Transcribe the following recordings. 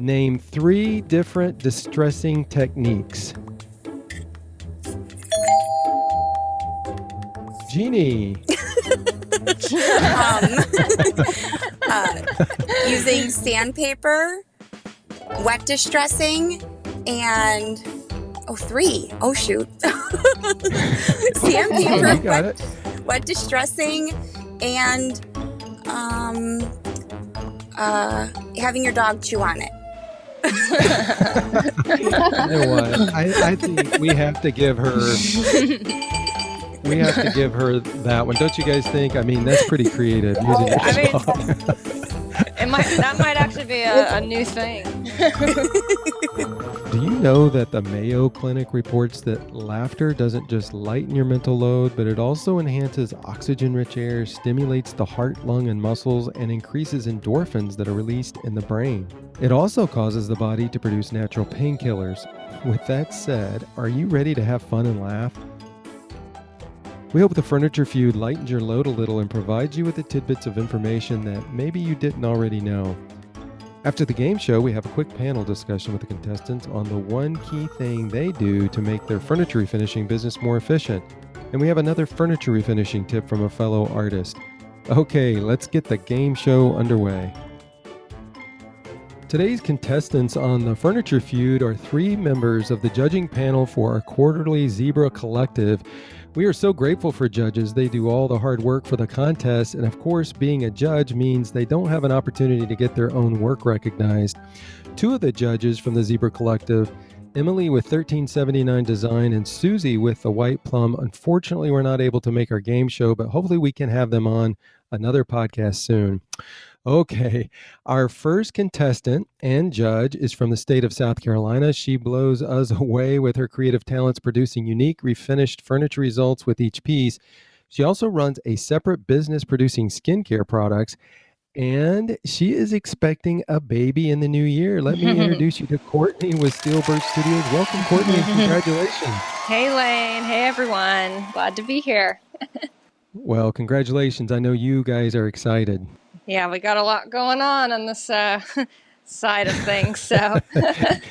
Name 3 different distressing techniques. Jeannie. Using sandpaper, wet distressing, and 3. Oh shoot. Sandpaper, wet distressing, and having your dog chew on it. You know what? I think we have to give her. We have to give her that one. Don't you guys think? I mean, that's pretty creative. Using that might actually be a new thing. Do you know that the Mayo Clinic reports that laughter doesn't just lighten your mental load, but it also enhances oxygen-rich air, stimulates the heart, lung, and muscles, and increases endorphins that are released in the brain. It also causes the body to produce natural painkillers. With that said, are you ready to have fun and laugh? We hope the Furniture Feud lightens your load a little and provides you with the tidbits of information that maybe you didn't already know. After the game show, we have a quick panel discussion with the contestants on the one key thing they do to make their furniture refinishing business more efficient. And we have another furniture refinishing tip from a fellow artist. Okay, let's get the game show underway. Today's contestants on the Furniture Feud are 3 members of the judging panel for our quarterly Zibra Collective. We are so grateful for judges. They do all the hard work for the contest, and of course, being a judge means they don't have an opportunity to get their own work recognized. 2 of the judges from the Zibra Collective, Emily with 1379 Design and Susie with the White Plum, unfortunately were not able to make our game show, but hopefully we can have them on another podcast soon. Okay, our first contestant and judge is from the state of South Carolina. She blows us away with her creative talents, producing unique, refinished furniture results with each piece. She also runs a separate business producing skincare products, and she is expecting a baby in the new year. Let me introduce you to Courtney with Steel Birch Studios. Welcome, Courtney, and congratulations. Hey, Lane. Hey, everyone. Glad to be here. Well, congratulations. I know you guys are excited. Yeah, we got a lot going on this side of things, so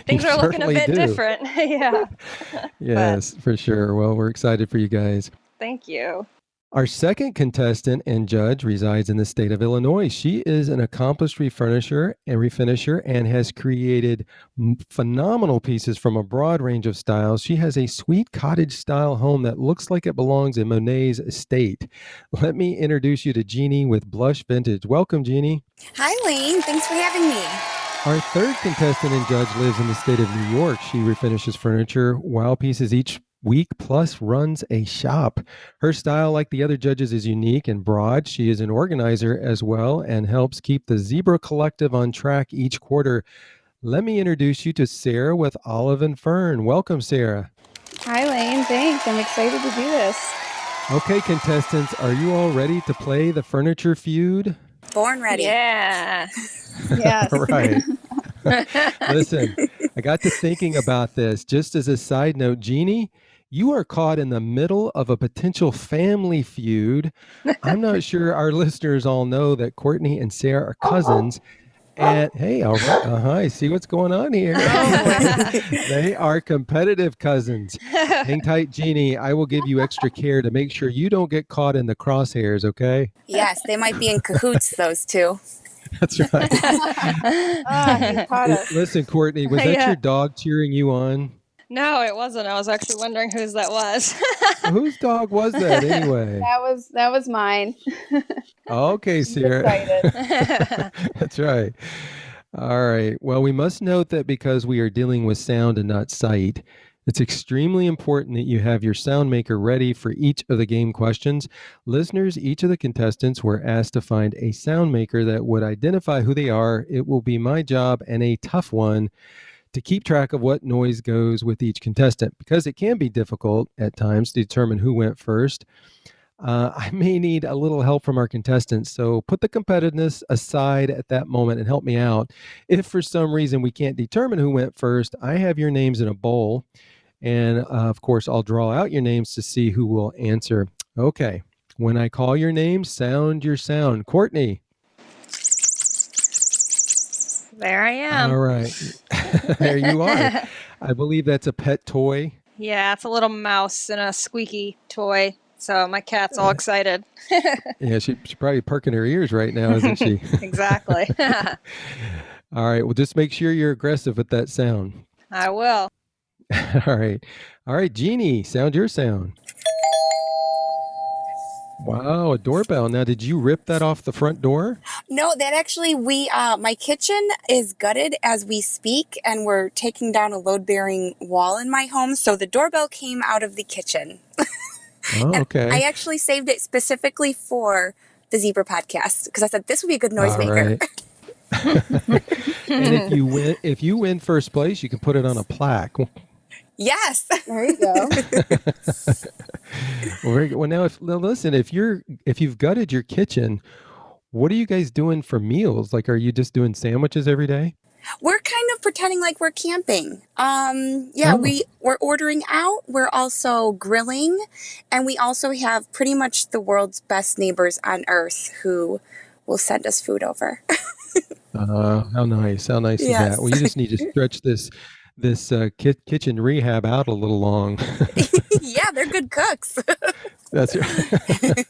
things are looking a bit different. Yeah. Yes, for sure. Well, we're excited for you guys. Thank you. Our second contestant and judge resides in the state of Illinois. She is an accomplished refinisher and has created phenomenal pieces from a broad range of styles. She has a sweet cottage-style home that looks like it belongs in Monet's estate. Let me introduce you to Jeannie with Blush Vintage. Welcome, Jeannie. Hi, Lane. Thanks for having me. Our third contestant and judge lives in the state of New York. She refinishes furniture, wow pieces each week, plus runs a shop. Her style, like the other judges, is unique and broad. She is an organizer as well and helps keep the Zibra Collective on track each quarter. Let me introduce you to Sarah with Olive and Fern. Welcome, Sarah. Hi, Lane. Thanks. I'm excited to do this. Okay, contestants, are you all ready to play the Furniture Feud? Born ready. Yeah. Yes. Right. Listen, I got to thinking about this. Just as a side note, Jeannie, you are caught in the middle of a potential family feud. I'm not sure our listeners all know that Courtney and Sarah are cousins. And hey, all right, I see what's going on here. They are competitive cousins. Hang tight, Jeannie. I will give you extra care to make sure you don't get caught in the crosshairs, okay? Yes, they might be in cahoots, those 2. That's right. Listen, Courtney, was that your dog cheering you on? No, it wasn't. I was actually wondering whose that was. Whose dog was that anyway? That was mine. Okay, Sarah. That's right. All right. Well, we must note that because we are dealing with sound and not sight, it's extremely important that you have your sound maker ready for each of the game questions. Listeners, each of the contestants were asked to find a sound maker that would identify who they are. It will be my job, and a tough one, to keep track of what noise goes with each contestant, because it can be difficult at times to determine who went first. I may need a little help from our contestants, so put the competitiveness aside at that moment and help me out. If for some reason we can't determine who went first, I have your names in a bowl, and of course I'll draw out your names to see who will answer. Okay, when I call your name, sound your sound. Courtney. There I All am. right. There you are. I believe that's a pet toy. Yeah, it's a little mouse and a squeaky toy. So my cat's all excited. Yeah, she's probably perking her ears right now, isn't she? Exactly. All right. Well, just make sure you're aggressive with that sound. I will. All right. All right, Jeannie, sound your sound. Wow, a doorbell. Now, did you rip that off the front door? No, that actually my kitchen is gutted as we speak, and we're taking down a load-bearing wall in my home. So the doorbell came out of the kitchen. Oh, And I okay. actually saved it specifically for the Zebra podcast because I said this would be a good All noisemaker. right. And if you win first place, you can put it on a plaque. Yes. There you go. Well, very good. Well, now listen, if you've gutted your kitchen, what are you guys doing for meals? Like, are you just doing sandwiches every day? We're kind of pretending like we're camping. Yeah, Oh, we're ordering out. We're also grilling, and we also have pretty much the world's best neighbors on earth who will send us food over. how nice! How nice is that? Yes. Well, you just need to stretch this kitchen rehab out a little long. Yeah, they're good cooks. That's right.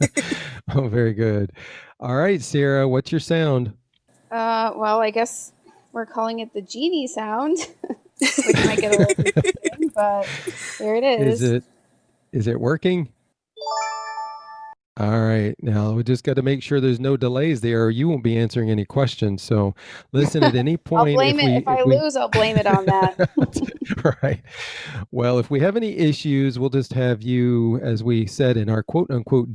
Oh, very good. All right, Sarah, what's your sound? Well, I guess we're calling it the genie sound, which might get a little confusing, but there it Is is. it working? All right. Now we just got to make sure there's no delays there, or you won't be answering any questions. So listen, at any I'll point, blame it. If I lose, I'll blame it on that. right. Well, if we have any issues, we'll just have you, as we said in our quote unquote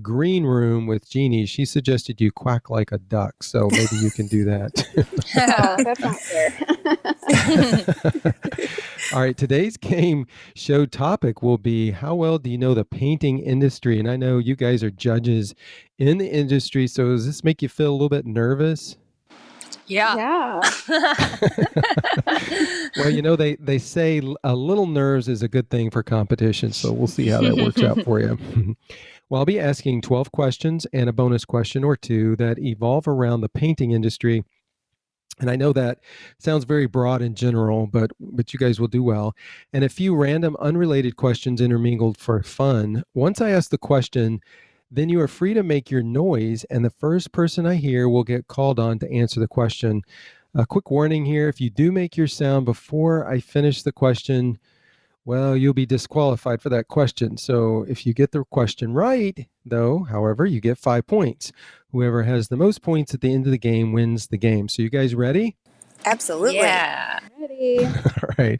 green room with Jeannie, she suggested you quack like a duck. So maybe you can do that. Oh, that's not fair. All right, today's game show topic will be how well do you know the painting industry? And I know you guys are judges in the industry, so does this make you feel a little bit nervous? Yeah. Yeah. Well, they say a little nerves is a good thing for competition, so we'll see how that works out for you. Well, I'll be asking 12 questions and a bonus question or two that evolve around the painting industry. And I know that sounds very broad and general, but you guys will do well. And a few random unrelated questions intermingled for fun. Once I ask the question, then you are free to make your noise, and the first person I hear will get called on to answer the question. A quick warning here, if you do make your sound before I finish the question, well, you'll be disqualified for that question. So if you get the question right, though, however, you get 5 points. Whoever has the most points at the end of the game wins the game. So you guys ready? Absolutely. Yeah. Ready. All right.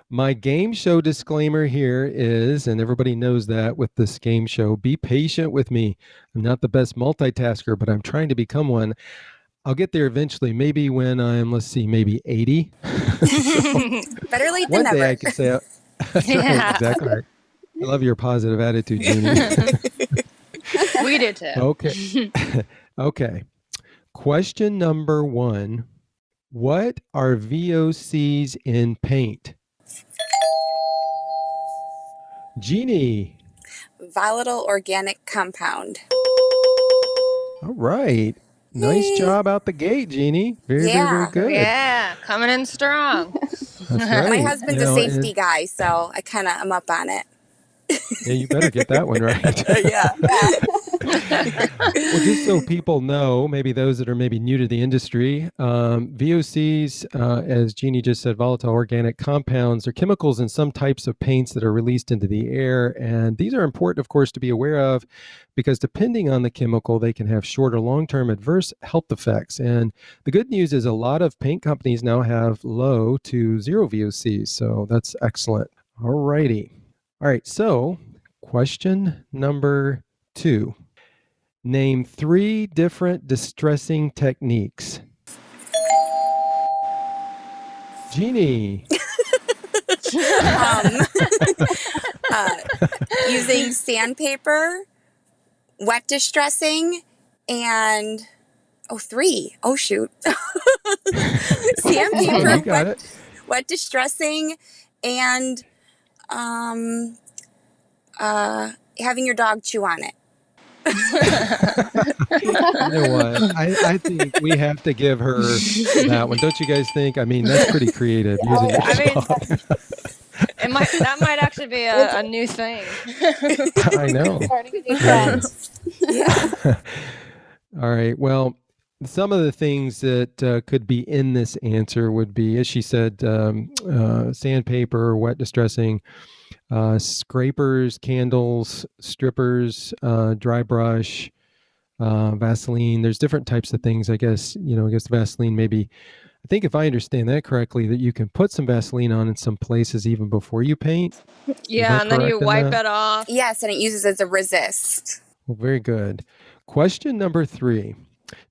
My game show disclaimer here is, and everybody knows that with this game show, be patient with me. I'm not the best multitasker, but I'm trying to become one. I'll get there eventually, maybe when I'm, let's see, maybe 80. Better late than One day never. I could say, that's right, exactly right. I love your positive attitude, Jeannie. We did too. Okay. Okay. Question number 1. What are VOCs in paint? Jeannie. Volatile organic compound. All right. Nice Yay. job out the gate, Jeannie. Very, very, very Yeah. good. Yeah, coming in strong. That's right. My husband's Now, a safety guy, so I kind of am up on it. Yeah, you better get that one right. Yeah. Well, just so people know, maybe those that are maybe new to the industry, VOCs, as Jeannie just said, volatile organic compounds, are chemicals in some types of paints that are released into the air. And these are important, of course, to be aware of because depending on the chemical, they can have short or long-term adverse health effects. And the good news is a lot of paint companies now have low to zero VOCs. So that's excellent. All righty. All right. So question number 2. Name 3 different distressing techniques. Jeannie. Using sandpaper, wet distressing, and 3. Oh shoot. Sandpaper, You got it. wet distressing, and having your dog chew on it. You know what? I think we have to give her that one. Don't you guys think? I mean, that's pretty creative using your spot. That might actually be a new thing. I know. Starting a new trend. Yeah. All right. Well, some of the things that could be in this answer would be, as she said, sandpaper, wet distressing, scrapers, candles, strippers, dry brush, Vaseline. There's different types of things. I guess Vaseline maybe. I think if I understand that correctly, that you can put some Vaseline on in some places even before you paint. Yeah, and then you wipe it off. Yes, and it uses as a resist. Well, very good. Question number 3.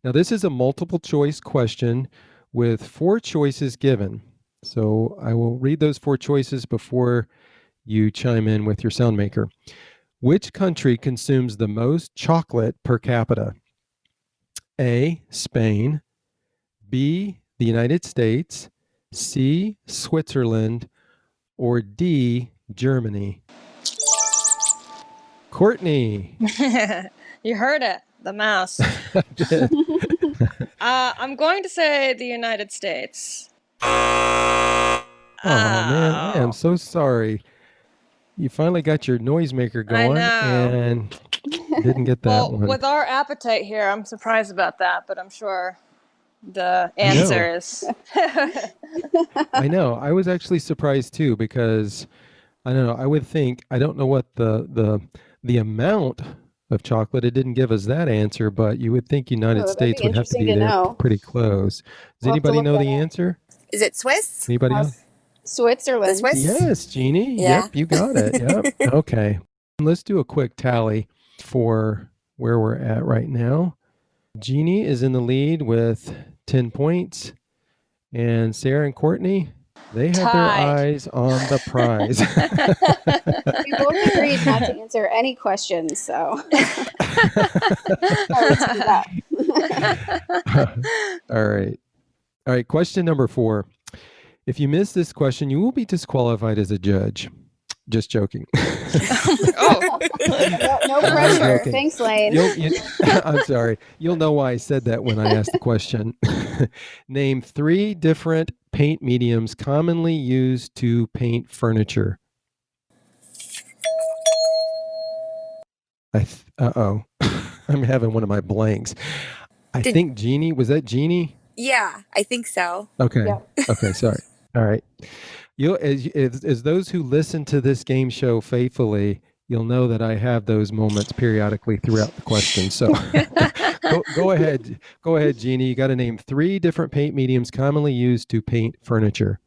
Now, this is a multiple choice question with 4 choices given. So I will read those 4 choices before you chime in with your sound maker. Which country consumes the most chocolate per capita? A, Spain, B, the United States, C, Switzerland, or D, Germany? Courtney. You heard it. The mouse. I'm going to say the United States. Oh, man, I am so sorry. You finally got your noisemaker going and didn't get that one. With our appetite here, I'm surprised about that, but I'm sure the answer is. I know. I was actually surprised too because I don't know. I would think, I don't know what the amount of chocolate. It didn't give us that answer, but you would think United States would have to be there pretty close. Does anybody know the answer? Is it Swiss? Anybody else? Switzerland. Swiss? Yes, Jeannie. Yeah. Yep, you got it. Yep. Okay. Let's do a quick tally for where we're at right now. Jeannie is in the lead with 10 points, and Sarah and Courtney, they have their eyes on the prize. We both agreed not to answer any questions, so. All right. All right. Question number 4. If you miss this question, you will be disqualified as a judge. Just joking. No pressure. Thanks, Lane. I'm sorry. You'll know why I said that when I asked the question. Name 3 different paint mediums commonly used to paint furniture. Uh-oh. I'm having one of my blanks. I think Jeannie. Was that Jeannie? Yeah, I think so. Okay. Yeah. Okay. Sorry. All right. As those who listen to this game show faithfully, you'll know that I have those moments periodically throughout the question. So go ahead. Go ahead, Jeannie. You got to name 3 different paint mediums commonly used to paint furniture.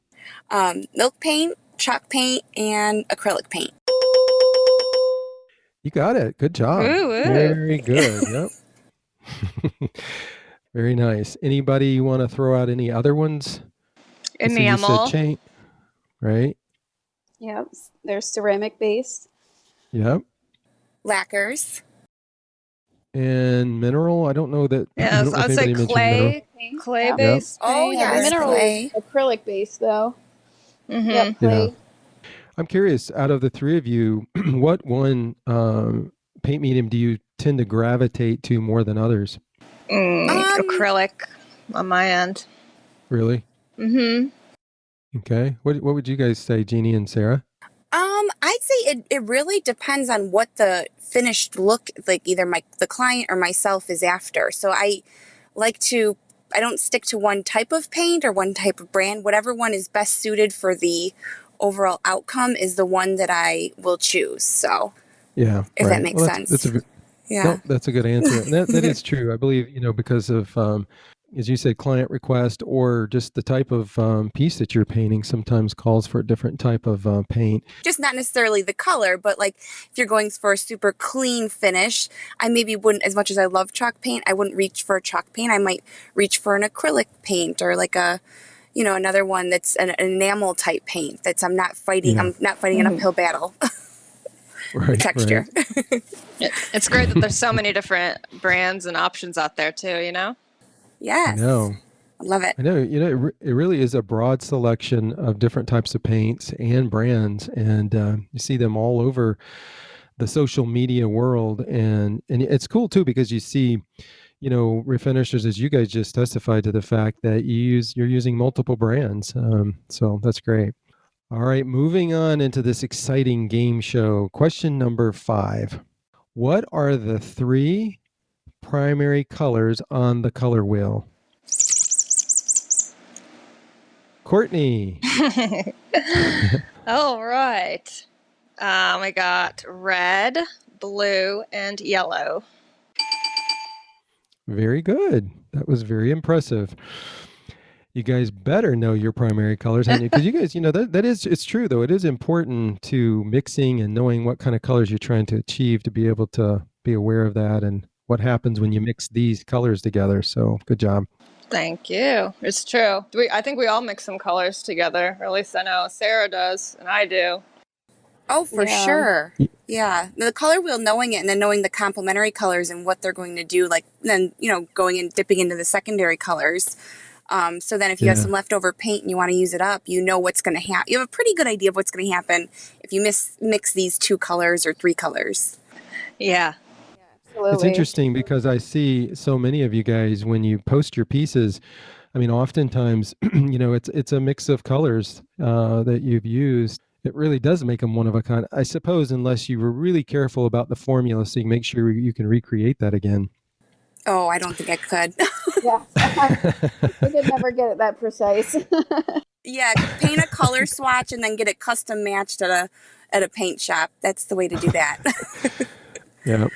Milk paint, chalk paint, and acrylic paint. You got it. Good job. Ooh. Very good. Yep. Very nice. Anybody you want to throw out any other ones? Enamel. Right? Yep. There's ceramic based. Yep. Lacquers. And mineral, I don't know that. Yes, I'd say clay based. Oh, yeah. Mineral is acrylic based, though. Mm-hmm. Yep, clay. Yeah. I'm curious, out of the 3 of you, what one paint medium do you tend to gravitate to more than others? Acrylic on my end. Really? Mm-hmm. Okay. What would you guys say, Jeannie and Sarah? I'd say it really depends on what the finished look, like either the client or myself is after. So I don't stick to one type of paint or one type of brand. Whatever one is best suited for the overall outcome is the one that I will choose. So yeah, if that makes sense. That's a good answer. And that is true. I believe, because of, as you said, client request or just the type of piece that you're painting sometimes calls for a different type of paint. Just not necessarily the color, but like if you're going for a super clean finish, I maybe wouldn't, as much as I love chalk paint, I wouldn't reach for a chalk paint. I might reach for an acrylic paint or like another one that's an enamel type paint I'm not fighting an uphill battle. Right, texture. Right. It's great that there's so many different brands and options out there too, Yes. I know. I love it. I know. It really is a broad selection of different types of paints and brands, and you see them all over the social media world, and it's cool too because you see, refinishers, as you guys just testified to the fact that you're using multiple brands. So that's great. All right, moving on into this exciting game show. Question number 5. What are the 3 primary colors on the color wheel? Courtney. All right. I got red, blue, and yellow. Very good. That was very impressive. You guys better know your primary colors, honey, because you guys, it's true though. It is important to mixing and knowing what kind of colors you're trying to achieve to be able to be aware of that and what happens when you mix these colors together. So good job. Thank you. It's true. I think we all mix some colors together, or at least I know Sarah does, and I do. Oh, for sure. Yeah. The color wheel, knowing it and then knowing the complementary colors and what they're going to do, like then, going and dipping into the secondary colors. So then if you have some leftover paint and you want to use it up, you know what's going to happen. You have a pretty good idea of what's going to happen if you mix these 2 colors or 3 colors. Yeah. Absolutely. It's interesting because I see so many of you guys when you post your pieces. I mean, oftentimes, it's a mix of colors that you've used. It really does make them one of a kind, I suppose, unless you were really careful about the formula so you make sure you can recreate that again. Oh, I don't think I could. Yeah. I could never get it that precise. Yeah, paint a color swatch and then get it custom matched at a paint shop. That's the way to do that. Yeah.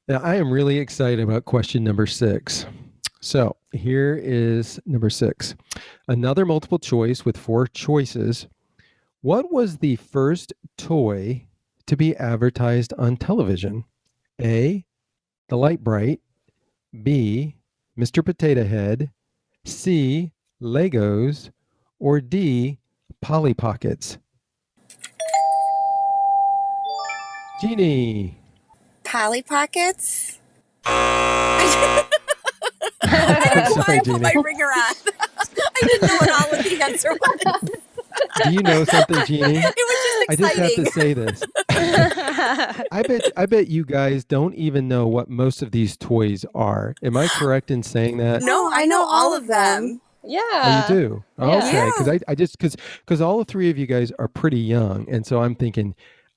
Now, I am really excited about question number 6. So here is number 6. Another multiple choice with 4 choices. What was the first toy to be advertised on television? A, the Light Bright. B, Mr. Potato Head. C, Legos. Or D, Polly Pockets. Jeannie. Polly Pockets? I don't know why I put my ringer on. I didn't know what all of the answer was. Do you know something, Jeannie? It was just exciting. I just have to say this. I bet you guys don't even know what most of these toys are. Am I correct in saying that? No, I know all of them. Yeah. Oh, you do? Okay, Yeah. because all 3 of you guys are pretty young, and so I'm thinking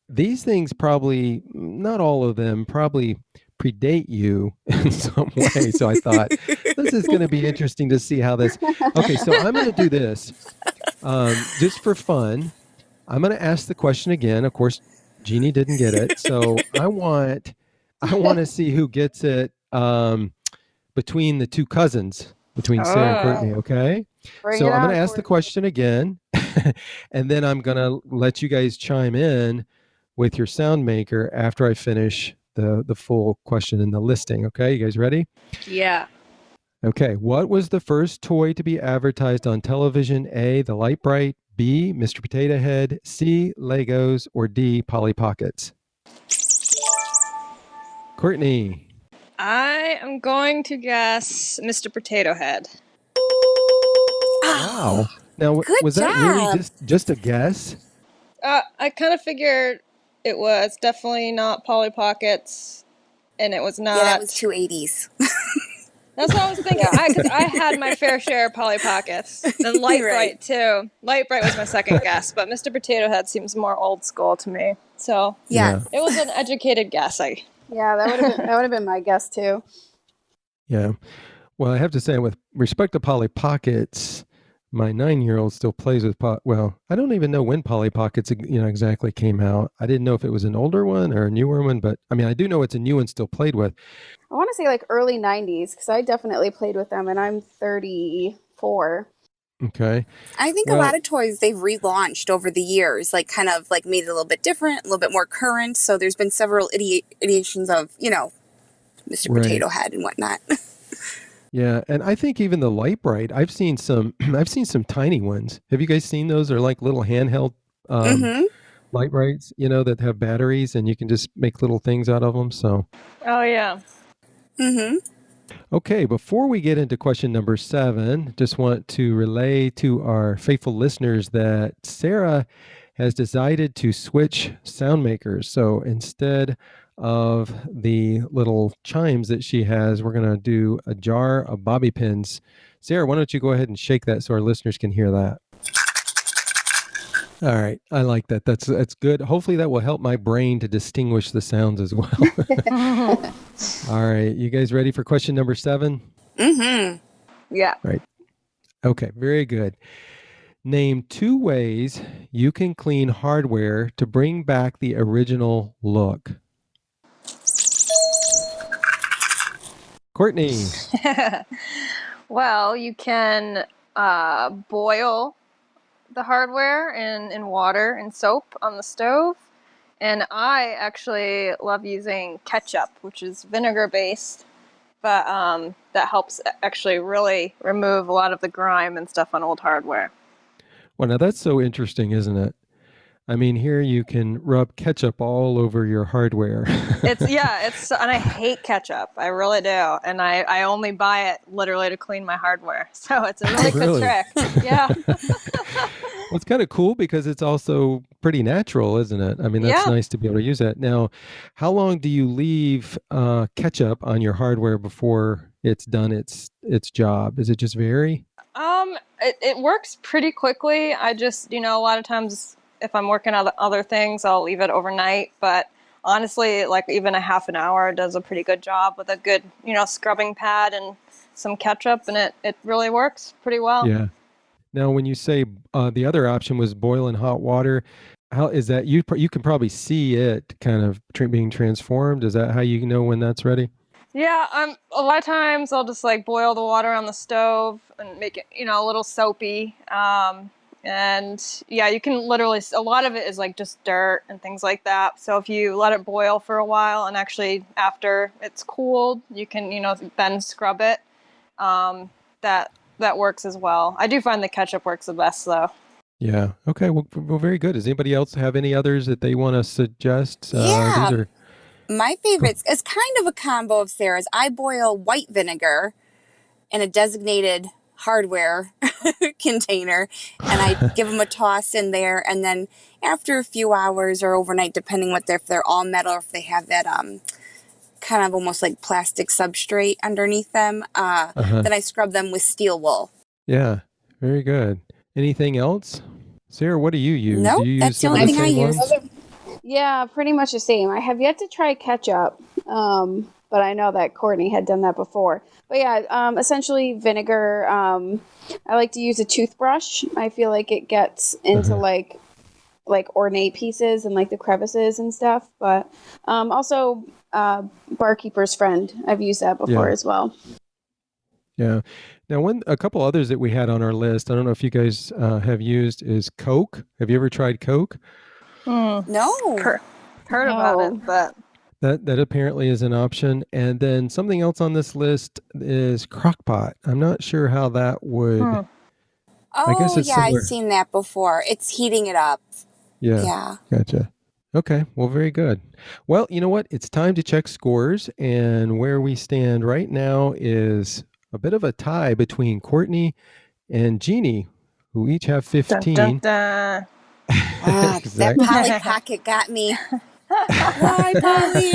these things probably, not all of them, probably predate you in some way. So I thought this is going to be interesting to see how this. Okay, so I'm going to do this just for fun. I'm going to ask the question again. Of course, Jeannie didn't get it, so I want to see who gets it between the 2 cousins, between Sarah and Courtney. Okay, so I'm going to ask the question again, and then I'm going to let you guys chime in with your sound maker after I finish the full question and the listing. Okay, you guys ready? Yeah. Okay, what was the first toy to be advertised on television? A, the Light Bright. B, Mr. Potato Head. C, Legos. Or D, Polly Pockets. Courtney. I am going to guess Mr. Potato Head. Wow. Now, was job. that really just a guess? I kind of figured it was definitely not Polly Pockets, and it was not. Yeah, that was 280s. That's what I was thinking. Because I had my fair share of Polly Pockets. And Light Bright, too. Light Bright was my second guess, but Mr. Potato Head seems more old school to me. So, yeah. It was an educated guess. Yeah, that would have been my guess, too. Yeah. Well, I have to say, with respect to Polly Pockets, my 9-year-old still plays with well, I don't even know when Polly Pockets exactly came out. I didn't know if it was an older one or a newer one, but I mean, I do know it's a new one still played with. I want to say like early 90s because I definitely played with them and I'm 34. Okay. I think a lot of toys they've relaunched over the years, like kind of like made it a little bit different, a little bit more current. So there's been several ideations of, Mr. Potato Head and whatnot. Yeah, and I think even the Light Bright, I've seen some tiny ones. Have you guys seen those? They're like little handheld Light Brights, that have batteries and you can just make little things out of them. So. Oh yeah. Mm-hmm. Okay, before we get into question number 7, just want to relay to our faithful listeners that Sarah has decided to switch sound makers. So instead of the little chimes that she has, we're going to do a jar of bobby pins. Sarah, why don't you go ahead and shake that so our listeners can hear that? All right. I like that. That's good. Hopefully that will help my brain to distinguish the sounds as well. All right. You guys ready for question number 7? Mm-hmm. Yeah. Right. Okay. Very good. Name 2 ways you can clean hardware to bring back the original look. Courtney. Well, you can boil the hardware in water and soap on the stove. And I actually love using ketchup, which is vinegar based, but that helps actually really remove a lot of the grime and stuff on old hardware. Well, now that's so interesting, isn't it? I mean, here you can rub ketchup all over your hardware. And I hate ketchup. I really do. And I only buy it literally to clean my hardware. So it's a really good trick. Yeah. Well, it's kind of cool because it's also pretty natural, isn't it? I mean, that's nice to be able to use that. Now, how long do you leave ketchup on your hardware before it's done its job? Does it just vary? It works pretty quickly. I just, a lot of times if I'm working on other things, I'll leave it overnight. But honestly, like even a half an hour does a pretty good job with a good, scrubbing pad and some ketchup, and it really works pretty well. Yeah. Now, when you say the other option was boil in hot water, how is that? You can probably see it kind of being transformed. Is that how you know when that's ready? Yeah, a lot of times I'll just like boil the water on the stove and make it, a little soapy. And yeah, you can literally, a lot of it is like just dirt and things like that. So if you let it boil for a while and actually after it's cooled, you can, then scrub it. That works as well. I do find the ketchup works the best though. Yeah. Okay. Well, very good. Does anybody else have any others that they want to suggest? Yeah. These are... My favorites is kind of a combo of Sarah's. I boil white vinegar in a designated hardware container, and I give them a toss in there. And then after a few hours or overnight, depending if they're all metal or if they have that kind of almost like plastic substrate underneath them, then I scrub them with steel wool. Yeah. Very good. Anything else? Sarah, what do you use? Nope, do you that's use the only thing I use. Yeah, pretty much the same. I have yet to try ketchup, but I know that Courtney had done that before. But yeah, essentially vinegar. I like to use a toothbrush. I feel like it gets into like ornate pieces and like the crevices and stuff. But also Barkeeper's Friend. I've used that before as well. Yeah. Now, a couple others that we had on our list, I don't know if you guys have used, is Coke. Have you ever tried Coke? No. Heard about it, but... That apparently is an option. And then something else on this list is Crockpot. I'm not sure how that would... I guess it's similar. I've seen that before. It's heating it up. Yeah. Gotcha. Okay, well, very good. Well, you know what? It's time to check scores. And where we stand right now is a bit of a tie between Courtney and Jeannie, who each have 15. Dun, dun, dun. That Polly Pocket got me. Why, Polly?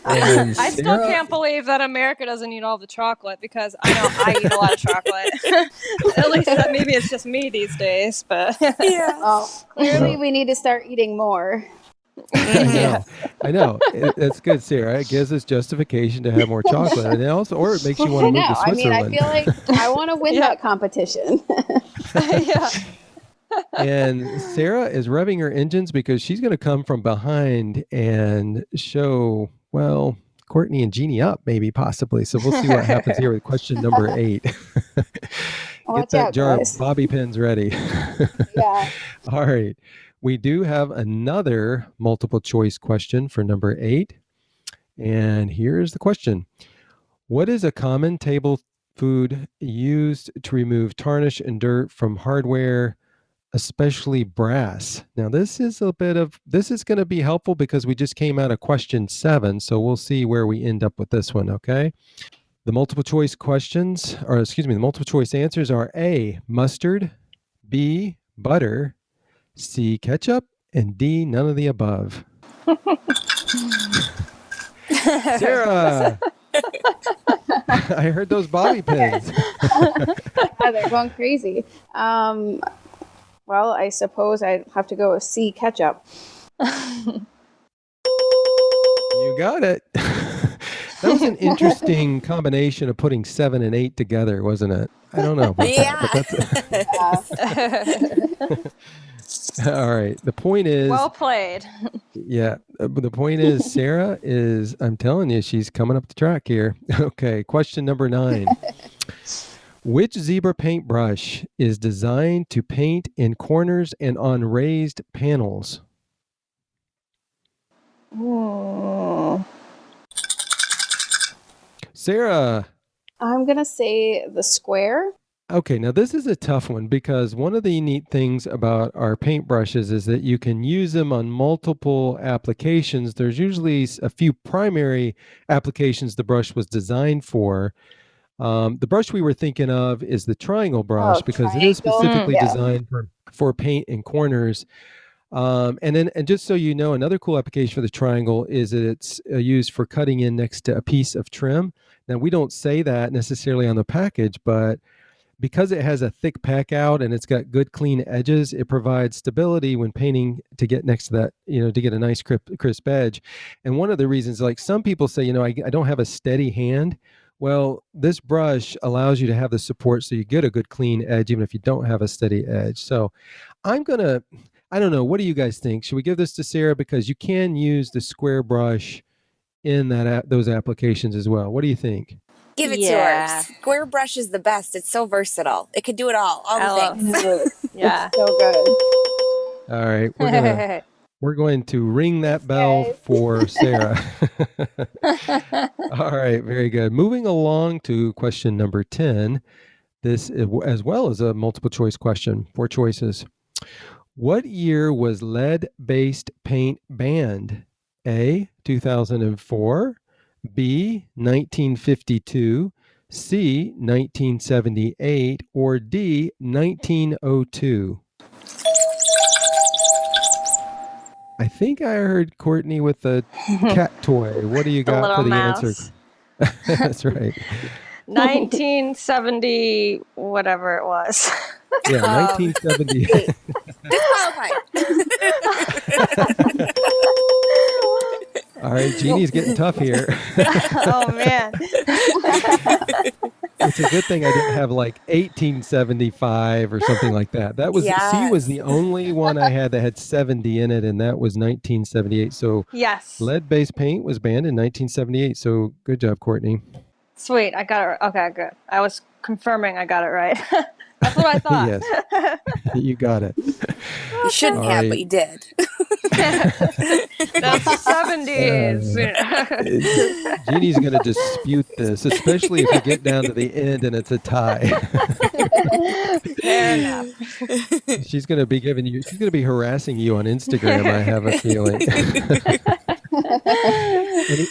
I still can't believe that America doesn't eat all the chocolate, because I know I eat a lot of chocolate. At least maybe it's just me these days, but yeah. Oh, clearly we need to start eating more. I know. It's good, Sarah. It gives us justification to have more chocolate, and or it makes you want to move to Switzerland. I feel like I want to win that competition. Yeah. And Sarah is revving her engines because she's going to come from behind and show, well, Courtney and Jeannie up, maybe, possibly. So we'll see what happens here with question number 8. Get that jar of bobby pins ready. Yeah. All right. We do have another multiple choice question for number 8. And here's the question. What is a common table food used to remove tarnish and dirt from hardware, especially brass? Now, this is going to be helpful because we just came out of question 7. So we'll see where we end up with this one. Okay. The multiple choice answers are A, mustard, B, butter, C, ketchup, and D, none of the above. Sarah, I heard those bobby pins. Yeah, they're going crazy. Well, I suppose I'd have to go with C, ketchup. You got it. That was an interesting combination of putting 7 and 8 together, wasn't it? I don't know about that, but that's all right. The point is, Well played. yeah. The point is, Sarah is, I'm telling you, she's coming up the track here. Okay. Question number 9. Which zebra paintbrush is designed to paint in corners and on raised panels? Ooh. Sarah. I'm going to say the square. Okay, now this is a tough one because one of the neat things about our paintbrushes is that you can use them on multiple applications. There's usually a few primary applications the brush was designed for. The brush we were thinking of is the triangle brush because it is specifically designed for paint in corners. And just so you know, another cool application for the triangle is that it's used for cutting in next to a piece of trim. Now, we don't say that necessarily on the package, but because it has a thick pack out and it's got good clean edges, it provides stability when painting to get next to that, to get a nice crisp edge. And one of the reasons, like some people say, I don't have a steady hand. Well, this brush allows you to have the support so you get a good clean edge even if you don't have a steady edge. So I don't know, what do you guys think? Should we give this to Sarah because you can use the square brush in those applications as well? What do you think? Give it to her. Square brush is the best. It's so versatile. It could do it all the things. Yeah. So good. All right. We're going to ring that bell for Sarah. All right. Very good. Moving along to question number 10. This is, as well as a multiple choice question. 4 choices. What year was lead-based paint banned? A, 2004. B, 1952, C, 1978, or D, 1902? I think I heard Courtney with the cat toy. What do you got for the answer? That's right. 1970, whatever it was. Yeah, 1978. All right, Jeannie's getting tough here. Oh, man. It's a good thing I didn't have like 1875 or something like that. That was C was the only one I had that had 70 in it, and that was 1978. So yes, lead-based paint was banned in 1978. So good job, Courtney. Sweet, I got it right. Okay, good. I was confirming I got it right. That's what I thought. Yes, you got it. You shouldn't have, but you did. That's the 70s. Jeannie's going to dispute this, especially if you get down to the end and it's a tie. Fair enough. She's going to be harassing you on Instagram, I have a feeling.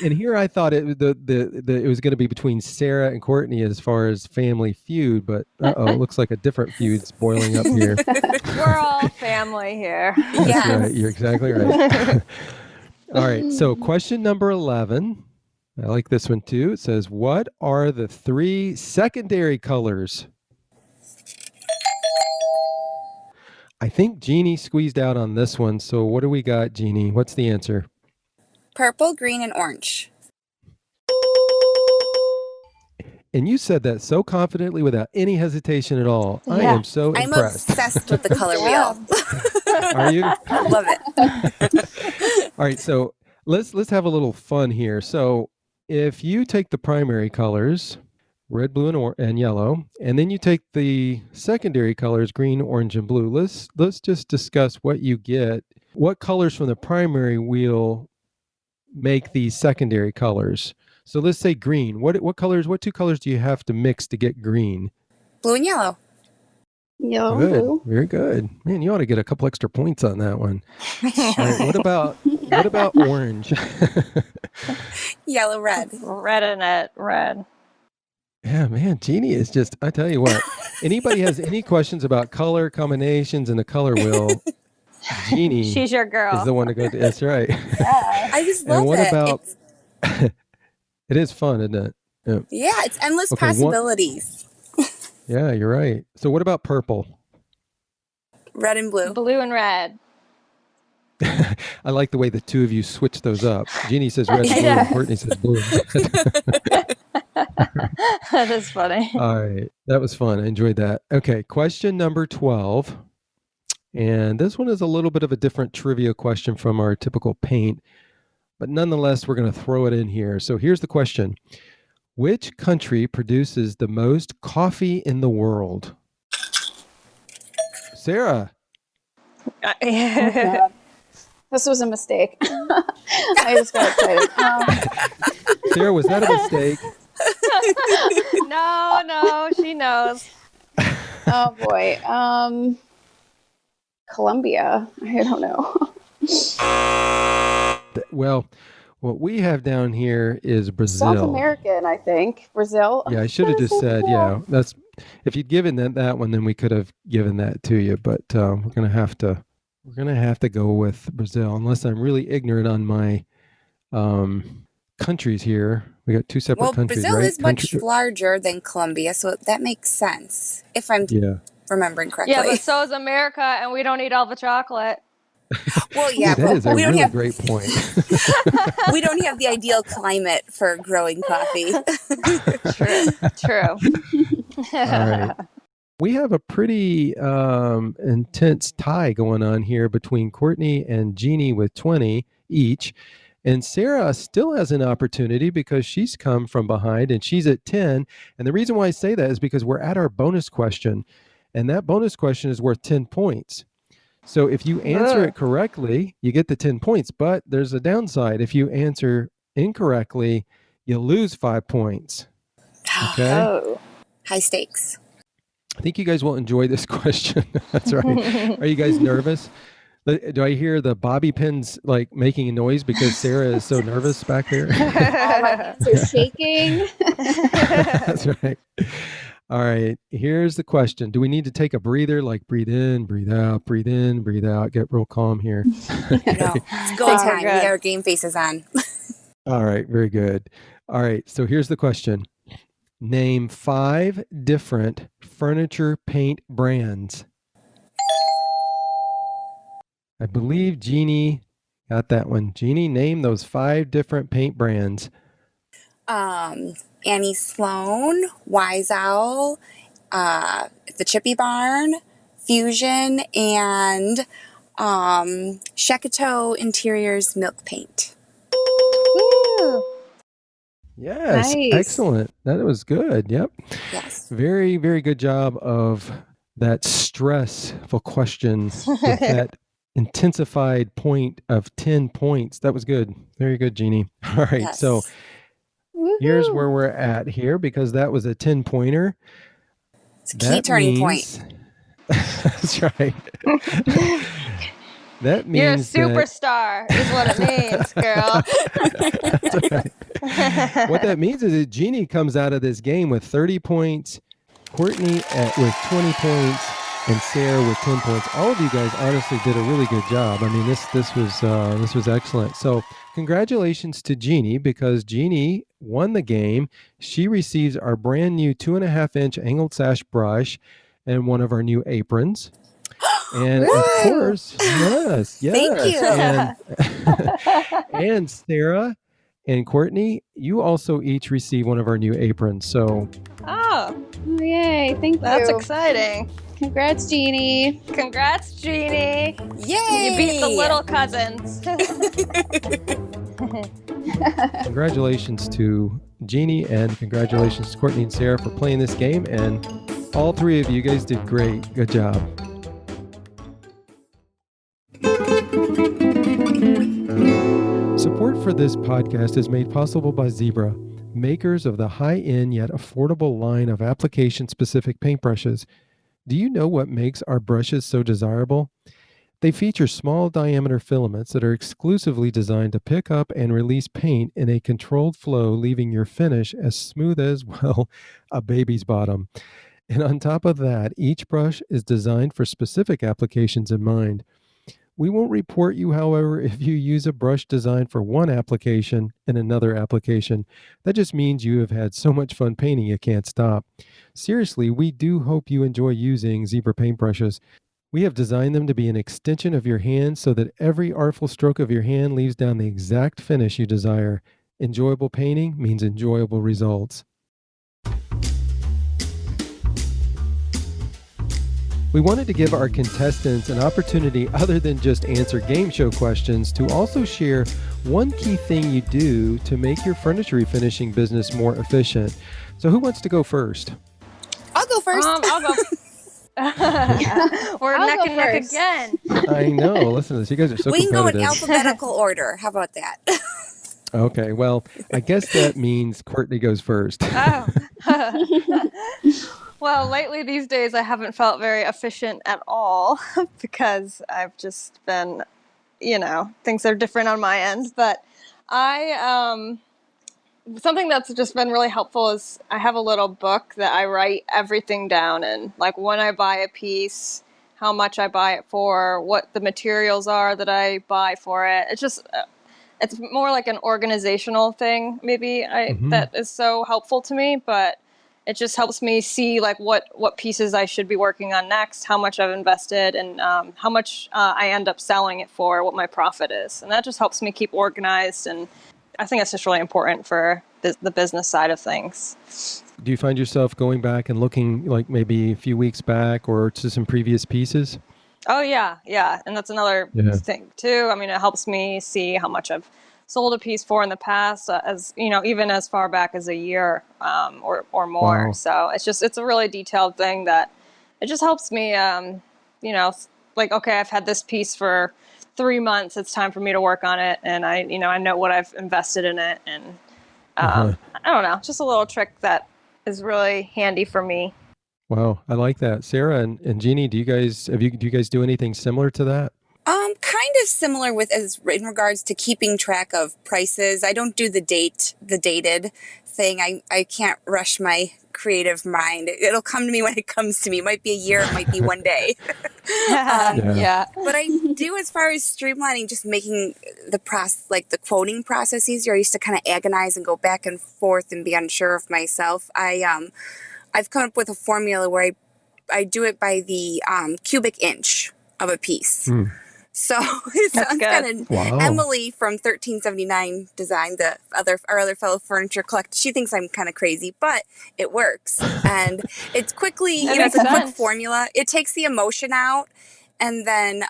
And here I thought it was going to be between Sarah and Courtney as far as family feud, but it looks like a different feud's boiling up here. We're all family here. That's right. You're exactly right. All right. So question number 11. I like this one too. It says, what are the 3 secondary colors? I think Jeannie squeezed out on this one. So what do we got, Jeannie? What's the answer? Purple, green, and orange. And you said that so confidently without any hesitation at all. Yeah. I am so impressed. I'm obsessed with the color wheel. Are you? I love it. All right, so let's have a little fun here. So if you take the primary colors, red, blue, and yellow, and then you take the secondary colors, green, orange, and blue, let's just discuss what you get. What colors from the primary wheel make these secondary colors? So let's say green. What 2 colors do you have to mix to get green? Blue and yellow. Yellow, good. blue. Very good. Man, you ought to get a couple extra points on that one. All right, what about orange? Yellow, red. Red and red. Yeah, man, Jeannie is just, I tell you what, anybody has any questions about color combinations and the color wheel, Jeannie She's your is girl. the one to go to. That's right. Yeah. I just And love what it. about? It is fun, isn't it? Yeah, it's endless Okay. possibilities. Yeah, you're right. So what about purple? Red and blue. Blue and red. I like the way the two of you switch those up. Jeannie says red and blue, Yeah. and Courtney says blue and red. That is funny. All right. That was fun. I enjoyed that. Okay. Question number 12. And this one is a little bit of a different trivia question from our typical paint, but nonetheless, we're going to throw it in here. So here's the question. Which country produces the most coffee in the world? Sarah. Oh, God. This was a mistake. I just got excited. Sarah, was that a mistake? No, she knows. Oh boy. Colombia. I don't know. Well, what we have down here is Brazil. South American, I think. Brazil. Yeah, I should have just said, yeah, that's, if you'd given that one, then we could have given that to you, but we're going to have to go with Brazil, unless I'm really ignorant on my countries here. We got two separate countries, Brazil right? is much larger than Colombia, so that makes sense if I'm remembering correctly. Yeah, but so is America, and we don't eat all the chocolate. Well, yeah, that is a we don't really have great point. we don't have the ideal climate for growing coffee. True. All right. We have a pretty intense tie going on here between Courtney and Jeannie with 20 each. And Sarah still has an opportunity because she's come from behind and she's at 10. And the reason why I say that is because we're at our bonus question. And that bonus question is worth 10 points. So if you answer it correctly, you get the 10 points. But there's a downside. If you answer incorrectly, you lose 5 points. Okay? Oh. High stakes. I think you guys will enjoy this question. That's right. Are you guys nervous? Do I hear the bobby pins like making a noise because Sarah is so nervous back there? Oh, my hands are shaking. That's right. All right. Here's the question. Do we need to take a breather, like breathe in, breathe out, breathe in, breathe out, get real calm here? No, it's go time. We got our game faces on. All right. Very good. All right. So here's the question. Name 5 different furniture paint brands. I believe Jeannie got that one. Jeannie, name those 5 different paint brands. Annie Sloan, Wise Owl, the Chippy Barn, Fusion, and Shekato Interiors Milk Paint. Woo. Yes, Nice. excellent. That was good. Yep. Yes. Very, very good job of that stressful question with that intensified point of 10 points. That was good. Very good, Jeannie. All right. Yes. So here's where we're at here because that was a 10-pointer. It's a key turning point. That's right. That means you're a superstar, is what it means, girl. That's right. What that means is that Jeannie comes out of this game with 30 points, Courtney with 20 points, and Sarah with 10 points. All of you guys honestly did a really good job. I mean, this was excellent. So congratulations to Jeannie because Jeannie won the game. She receives our brand new 2.5-inch angled sash brush and one of our new aprons. And of course, yes. Thank you. And Sarah and Courtney, you also each receive one of our new aprons. So, Oh, Yay. Thank you. that's exciting. Congrats, Jeannie. Congrats, Jeannie. Yay! You beat the little cousins. congratulations to Jeannie and congratulations to Courtney and Sarah for playing this game. And all 3 of you guys did great. Good job. Support for this podcast is made possible by Zibra, makers of the high-end yet affordable line of application-specific paintbrushes. Do you know what makes our brushes so desirable? They feature small diameter filaments that are exclusively designed to pick up and release paint in a controlled flow, leaving your finish as smooth as, well, a baby's bottom. And on top of that, each brush is designed for specific applications in mind. We won't report you, however, if you use a brush designed for one application in another application. That just means you have had so much fun painting you can't stop. Seriously, we do hope you enjoy using Zebra paintbrushes. We have designed them to be an extension of your hand so that every artful stroke of your hand leaves down the exact finish you desire. Enjoyable painting means enjoyable results. We wanted to give our contestants an opportunity other than just answer game show questions to also share one key thing you do to make your furniture refinishing business more efficient. So who wants to go first? I'll go first. I'll go. We're I'll neck go and neck first. again. I know. Listen to this. You guys are so We can go in competitive. alphabetical order. How about that? Okay. Well, I guess that means Courtney goes first. Oh. Well, lately these days I haven't felt very efficient at all because I've just been, things are different on my end. But something that's just been really helpful is I have a little book that I write everything down in, like when I buy a piece, how much I buy it for, what the materials are that I buy for it. It's just, it's more like an organizational thing, maybe that is so helpful to me, but it just helps me see like what pieces I should be working on next, how much I've invested, and how much I end up selling it for, what my profit is. And that just helps me keep organized. And I think that's just really important for the business side of things. Do you find yourself going back and looking like maybe a few weeks back or to some previous pieces? Oh, yeah. And that's another thing, too. I mean, it helps me see how much I've sold a piece for in the past, as even as far back as a year or more. Wow. So it's a really detailed thing that it just helps me, like, okay, I've had this piece for 3 months. It's time for me to work on it. And I know what I've invested in it. And I don't know, just a little trick that is really handy for me. Wow, I like that. Sarah and Jeannie, do you guys do anything similar to that? Kind of similar in regards to keeping track of prices. I don't do the dated thing. I can't rush my creative mind. It'll come to me when it comes to me. It might be a year, it might be one day. Yeah. But I do, as far as streamlining, just making the process, like the quoting process, easier. I used to kind of agonize and go back and forth and be unsure of myself. I've come up with a formula where I do it by the cubic inch of a piece. So it sounds kind of Emily from 1379 Design, our other fellow furniture collector. She thinks I'm kind of crazy, but it works. And it's quickly, it's a quick formula. It takes the emotion out, and then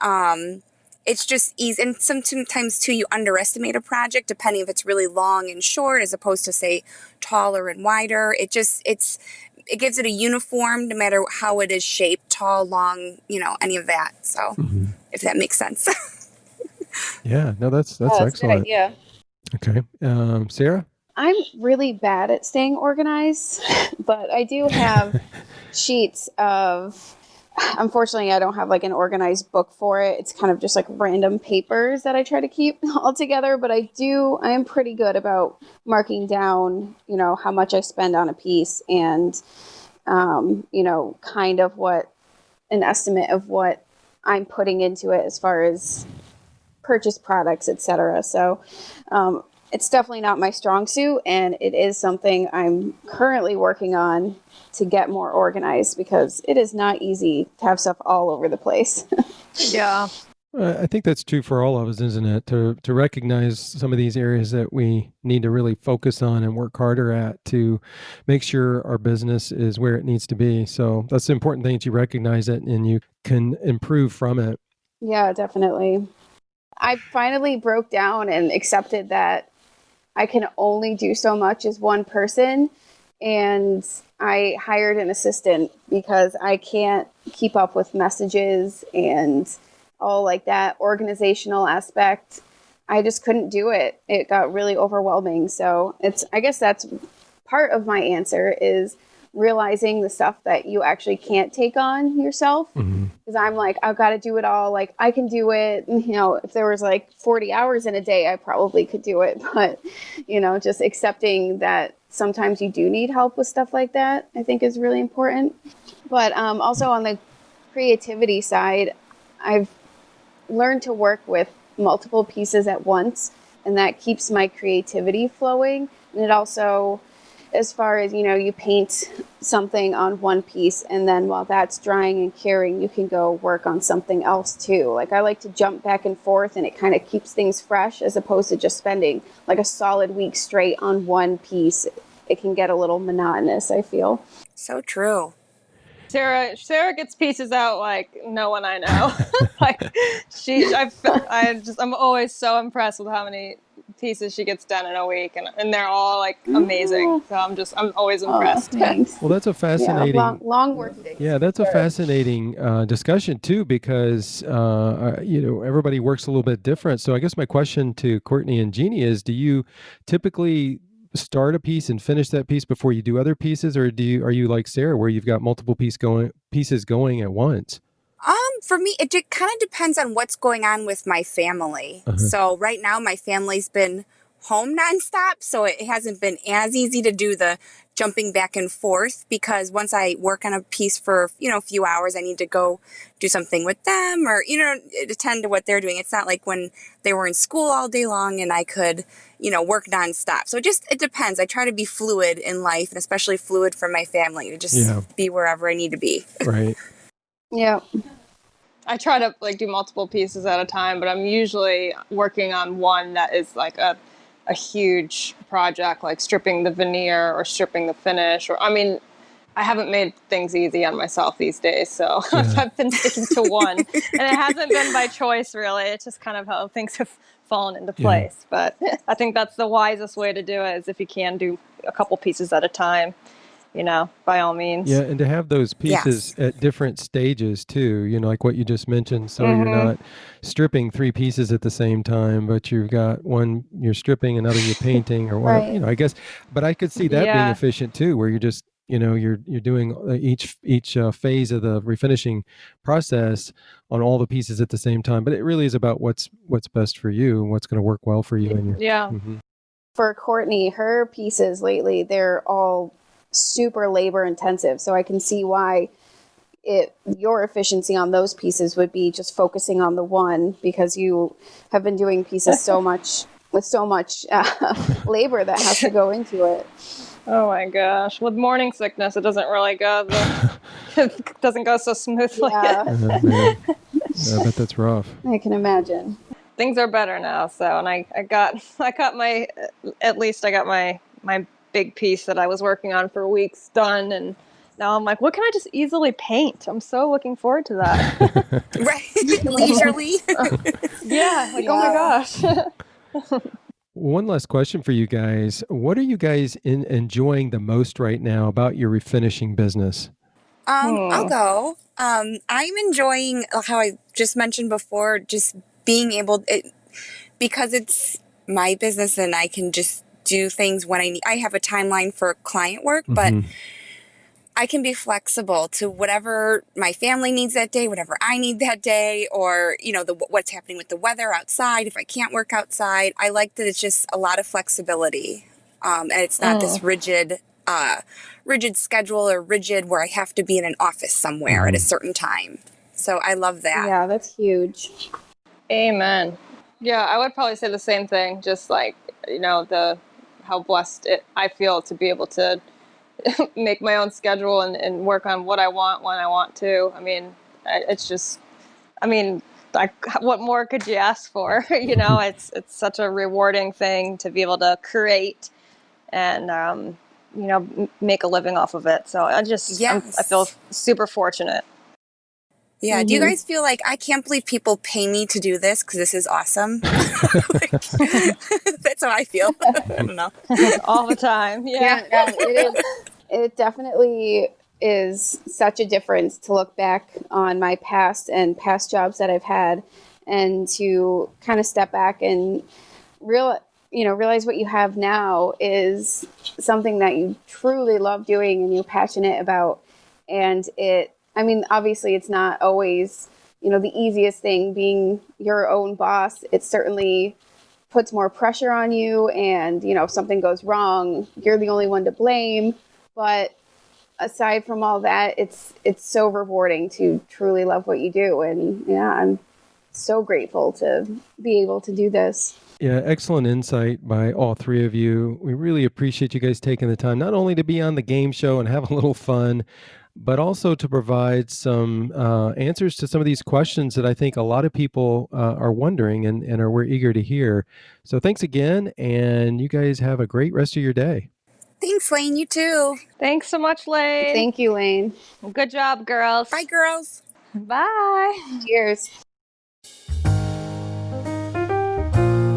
it's just easy. And sometimes too, you underestimate a project depending if it's really long and short as opposed to, say, taller and wider. It gives it a uniform, no matter how it is shaped, tall, long, any of that. So if that makes sense. Yeah, no, that's that's excellent. a good idea. Okay. Sarah? I'm really bad at staying organized, but I do have sheets of, unfortunately, I don't have like an organized book for it. It's kind of just like random papers that I try to keep all together, but I am pretty good about marking down, how much I spend on a piece and, kind of an estimate of what I'm putting into it as far as purchase products, etc. So, it's definitely not my strong suit, and it is something I'm currently working on to get more organized because it is not easy to have stuff all over the place. Yeah. I think that's true for all of us, isn't it? To recognize some of these areas that we need to really focus on and work harder at to make sure our business is where it needs to be. So that's the important thing, that you recognize it and you can improve from it. Yeah, definitely. I finally broke down and accepted that I can only do so much as one person, and I hired an assistant because I can't keep up with messages and all like that organizational aspect. I just couldn't do it. It got really overwhelming. So I guess that's part of my answer is realizing the stuff that you actually can't take on yourself. Because I'm like, I've got to do it all. Like, I can do it. If there was like 40 hours in a day, I probably could do it. But, just accepting that sometimes you do need help with stuff like that, I think is really important. But also on the creativity side, I've learned to work with multiple pieces at once, and that keeps my creativity flowing. And it also, as far as, you paint something on one piece, and then while that's drying and curing, you can go work on something else too. Like, I like to jump back and forth, and it kind of keeps things fresh, as opposed to just spending like a solid week straight on one piece. It can get a little monotonous, I feel. So true. Sarah gets pieces out like no one I know. Like I'm always so impressed with how many pieces she gets done in a week, and they're all like amazing. So I'm always impressed. Thanks. Well, that's a fascinating. Yeah, long work days. Yeah, that's a fascinating discussion too, because everybody works a little bit different. So I guess my question to Courtney and Jeannie is: do you typically start a piece and finish that piece before you do other pieces, or are you like Sarah, where you've got multiple pieces going at once? For me, it kind of depends on what's going on with my family. So right now, my family's been home nonstop, so it hasn't been as easy to do the jumping back and forth, because once I work on a piece for, a few hours, I need to go do something with them or, attend to what they're doing. It's not like when they were in school all day long and I could, work nonstop. So it depends. I try to be fluid in life, and especially fluid for my family, to just be wherever I need to be. Right. Yeah. I try to do multiple pieces at a time, but I'm usually working on one that is like a huge project, like stripping the veneer or stripping the finish. I haven't made things easy on myself these days, so I've been sticking to one, and it hasn't been by choice, really. It's just kind of how things have fallen into place. But I think that's the wisest way to do it, is if you can do a couple pieces at a time. By all means. Yeah, and to have those pieces at different stages too, like what you just mentioned. So you're not stripping three pieces at the same time, but you've got one you're stripping, another you're painting, or whatever. Right. I guess. But I could see that being efficient too, where you're just, you're doing each phase of the refinishing process on all the pieces at the same time. But it really is about what's best for you and what's going to work well for you. And For Courtney, her pieces lately, they're all super labor intensive, so I can see why your efficiency on those pieces would be just focusing on the one, because you have been doing pieces so much labor that has to go into it. Oh my gosh, with morning sickness, it doesn't really go it doesn't go so smoothly. Yeah. I bet that's rough. I can imagine. Things are better now, so, and I got my big piece that I was working on for weeks done, and now I'm like, what can I just easily paint? I'm so looking forward to that. Right. Leisurely. Oh my gosh. One last question for you guys. What are you guys enjoying the most right now about your refinishing business? I'll go. I'm enjoying, how I just mentioned before, just being able, because it's my business and I can just do things when I need. I have a timeline for client work, but I can be flexible to whatever my family needs that day, whatever I need that day, or, what's happening with the weather outside. If I can't work outside, I like that it's just a lot of flexibility. And it's not this rigid schedule, or rigid where I have to be in an office somewhere at a certain time. So I love that. Yeah, that's huge. Amen. Yeah, I would probably say the same thing. Just like, how blessed I feel to be able to make my own schedule and work on what I want when I want to. It's just, what more could you ask for? It's such a rewarding thing to be able to create and, make a living off of it. So I feel super fortunate. Yeah. Do you guys feel like, I can't believe people pay me to do this because this is awesome? That's how I feel. I don't know. All the time. Yeah. No, it is. It definitely is such a difference to look back on my past jobs that I've had, and to kind of step back and realize what you have now is something that you truly love doing and you're passionate about. And obviously it's not always, the easiest thing being your own boss. It certainly puts more pressure on you, and, if something goes wrong, you're the only one to blame. But aside from all that, it's so rewarding to truly love what you do. And yeah, I'm so grateful to be able to do this. Yeah, excellent insight by all three of you. We really appreciate you guys taking the time not only to be on the game show and have a little fun, but also to provide some answers to some of these questions that I think a lot of people are wondering and we're eager to hear. So thanks again, and you guys have a great rest of your day. Thanks, Lane. You too. Thanks so much, Lane. Thank you, Lane. Good job, girls. Bye, girls. Bye. Cheers.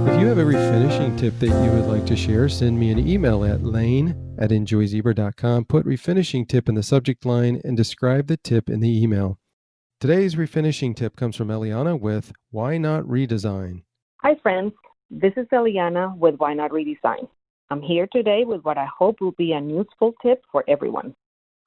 If you have a refinishing tip that you would like to share, send me an email at lane@enjoyzebra.com. Put refinishing tip in the subject line and describe the tip in the email. Today's refinishing tip comes from Eliana with Why Not Redesign? Hi, friends. This is Eliana with Why Not Redesign. I'm here today with what I hope will be a useful tip for everyone.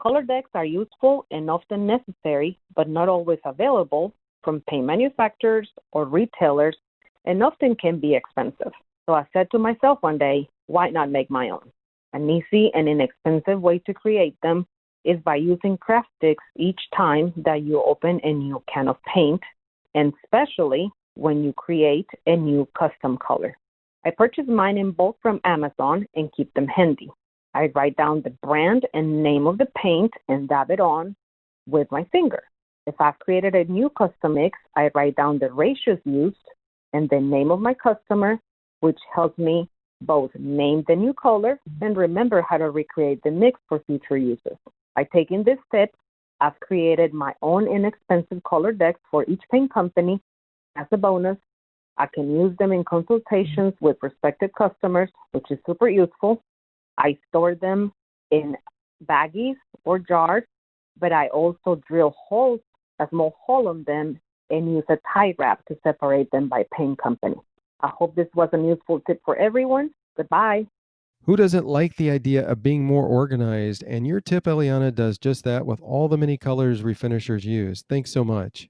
Color decks are useful and often necessary, but not always available from paint manufacturers or retailers, and often can be expensive. So I said to myself one day, why not make my own? An easy and inexpensive way to create them is by using craft sticks each time that you open a new can of paint, and especially when you create a new custom color. I purchase mine in bulk from Amazon and keep them handy. I write down the brand and name of the paint and dab it on with my finger. If I've created a new custom mix, I write down the ratios used and the name of my customer, which helps me both name the new color and remember how to recreate the mix for future uses. By taking this step, I've created my own inexpensive color decks for each paint company. As a bonus, I can use them in consultations with prospective customers, which is super useful. I store them in baggies or jars, but I also drill holes, a small hole on them, and use a tie wrap to separate them by paint company. I hope this was a useful tip for everyone. Goodbye. Who doesn't like the idea of being more organized? And your tip, Eliana, does just that with all the many colors refinishers use. Thanks so much.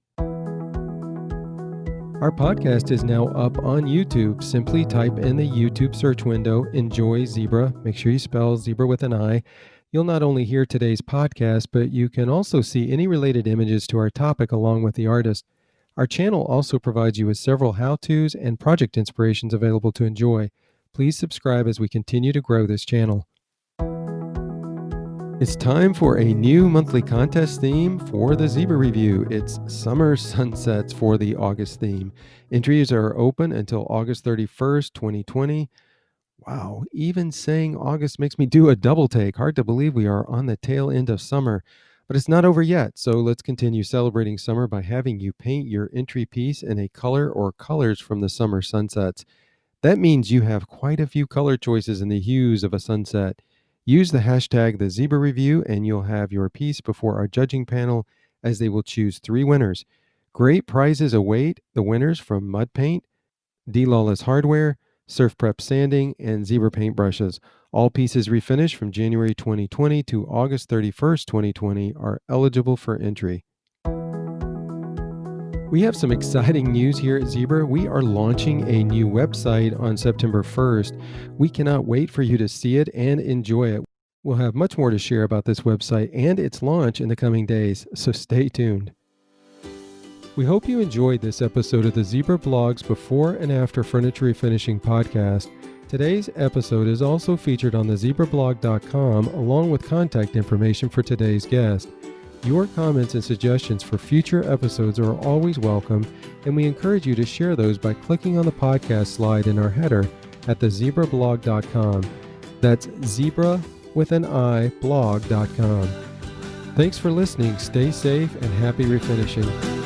Our podcast is now up on YouTube. Simply type in the YouTube search window, Enjoy Zebra. Make sure you spell Zebra with an I. You'll not only hear today's podcast, but you can also see any related images to our topic along with the artist. Our channel also provides you with several how-tos and project inspirations available to enjoy. Please subscribe as we continue to grow this channel. It's time for a new monthly contest theme for the Zebra Review. It's Summer Sunsets for the August theme. Entries are open until August 31st, 2020. Wow, even saying August makes me do a double take. Hard to believe we are on the tail end of summer. But it's not over yet, so let's continue celebrating summer by having you paint your entry piece in a color or colors from the summer sunsets. That means you have quite a few color choices in the hues of a sunset. Use the hashtag #TheZebraReview and you'll have your piece before our judging panel as they will choose 3 winners. Great prizes await the winners from Mud Paint, D Lawless Hardware, Surf Prep Sanding, and Zebra Paint Brushes. All pieces refinished from January 2020 to August 31st, 2020 are eligible for entry. We have some exciting news here at Zebra. We are launching a new website on September 1st. We cannot wait for you to see it and enjoy it. We'll have much more to share about this website and its launch in the coming days, so stay tuned. We hope you enjoyed this episode of the Zebra Blogs Before and After Furniture Refinishing podcast. Today's episode is also featured on the zebrablog.com along with contact information for today's guest. Your comments and suggestions for future episodes are always welcome, and we encourage you to share those by clicking on the podcast slide in our header at thezebrablog.com. That's zebra with an I blog.com. Thanks for listening. Stay safe and happy refinishing.